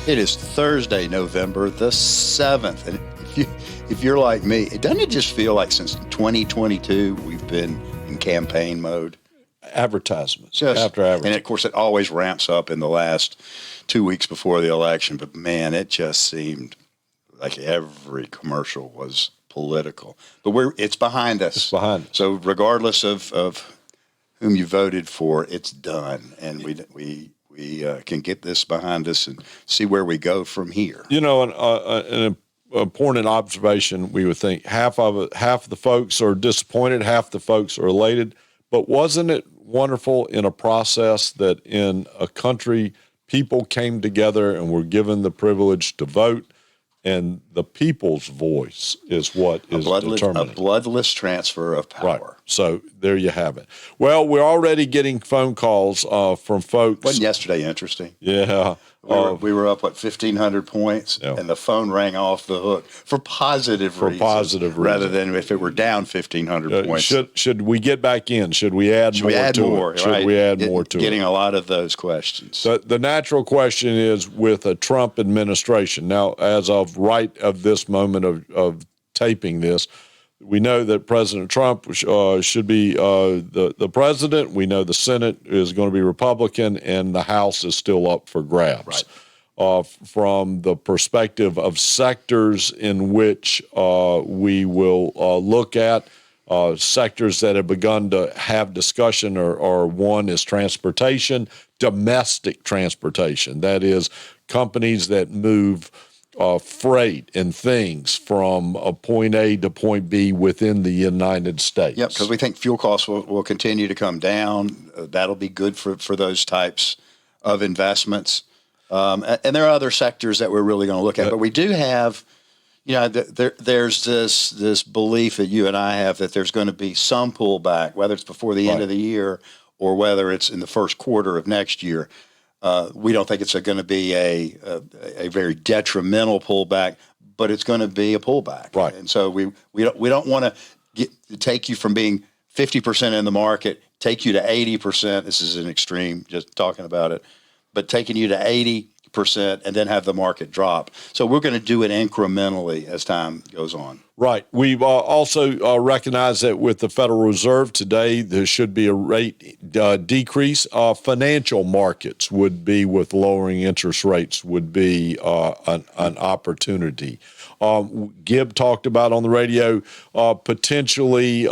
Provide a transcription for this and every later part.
It is Thursday, November the 7th. And if you're like me, doesn't it just feel like since 2022 we've been in campaign mode? Advertisements Just, after advertisements. And, of course, it always ramps up in the last 2 weeks before the election. But, man, it just seemed like every commercial was political. But it's behind us. It's behind us. So regardless of whom you voted for, it's done. And we can get this behind us and see where we go from here. You know, an important observation, we would think half the folks are disappointed, half the folks are elated. But wasn't it wonderful in a process that in a country people came together and were given the privilege to vote, and the people's voice is what is determining. A bloodless transfer of power. Right. So there you have it. Well, we're already getting phone calls from folks. Wasn't yesterday interesting? Yeah. We were up, 1,500 points, yeah. And the phone rang off the hook for positive reasons. Rather than if it were down 1,500 points. Should we get back in? Should we add more to it? Should we add more to it? Getting a lot of those questions. So the natural question is with a Trump administration. Now, as of right of this moment of taping this, we know that President Trump should be the president. We know the Senate is going to be Republican, and the House is still up for grabs. Right. From the perspective of sectors in which we will look at, sectors that have begun to have discussion are one is transportation, domestic transportation. That is companies that move freight and things from point A to point B within the United States. Yep, because we think fuel costs will continue to come down. That'll be good for those types of investments. And there are other sectors that we're really going to look at. But we do have, there's this belief that you and I have that there's going to be some pullback, whether it's before the end of the year or whether it's in the first quarter of next year. We don't think it's going to be a very detrimental pullback, but it's going to be a pullback. Right. And so we don't want to take you from being 50% in the market, take you to 80%. This is an extreme, just talking about it, but taking you to 80% and then have the market drop. So we're going to do it incrementally as time goes on. Right. We've also recognized that with the Federal Reserve today, there should be a rate decrease. Financial markets would be, with lowering interest rates, would be an opportunity. Gibb talked about on the radio potentially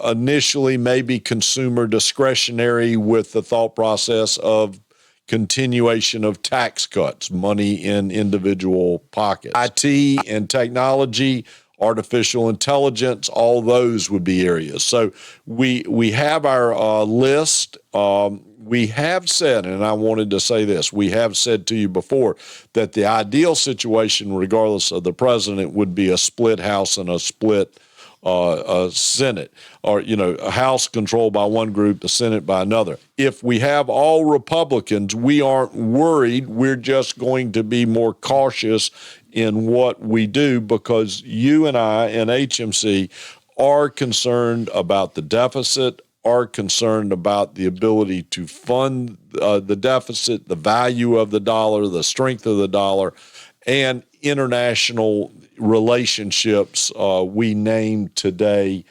initially maybe consumer discretionary with the thought process of continuation of tax cuts, money in individual pockets. IT and technology, artificial intelligence, all those would be areas. So we have our list. We have said, and I wanted to say this, we have said to you before that the ideal situation, regardless of the president, would be a split House and a split Senate, or, a House controlled by one group, the Senate by another. If we have all Republicans, we aren't worried. We're just going to be more cautious in what we do because you and I and HMC are concerned about the deficit, are concerned about the ability to fund the deficit, the value of the dollar, the strength of the dollar, and international relationships. We named today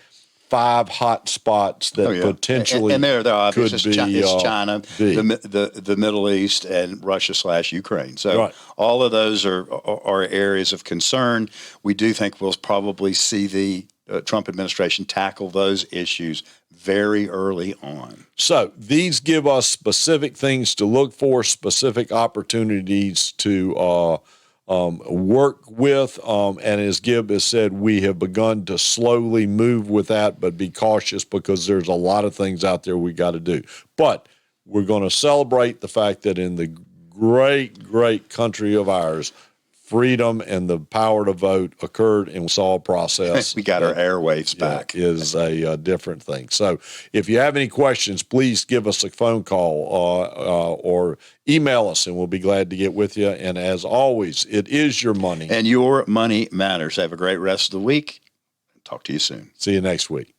5 hot spots that potentially and they're obvious. Could be it's China, the Middle East, and Russia/Ukraine. So all of those are areas of concern. We do think we'll probably see the Trump administration tackle those issues very early on. So these give us specific things to look for, specific opportunities to work with. And as Gibb has said, we have begun to slowly move with that, but be cautious because there's a lot of things out there we got to do. But we're going to celebrate the fact that in the great, great country of ours, freedom and the power to vote occurred and saw a process. We got our airwaves back. Is a different thing. So if you have any questions, please give us a phone call or email us, and we'll be glad to get with you. And as always, it is your money. And your money matters. Have a great rest of the week. Talk to you soon. See you next week.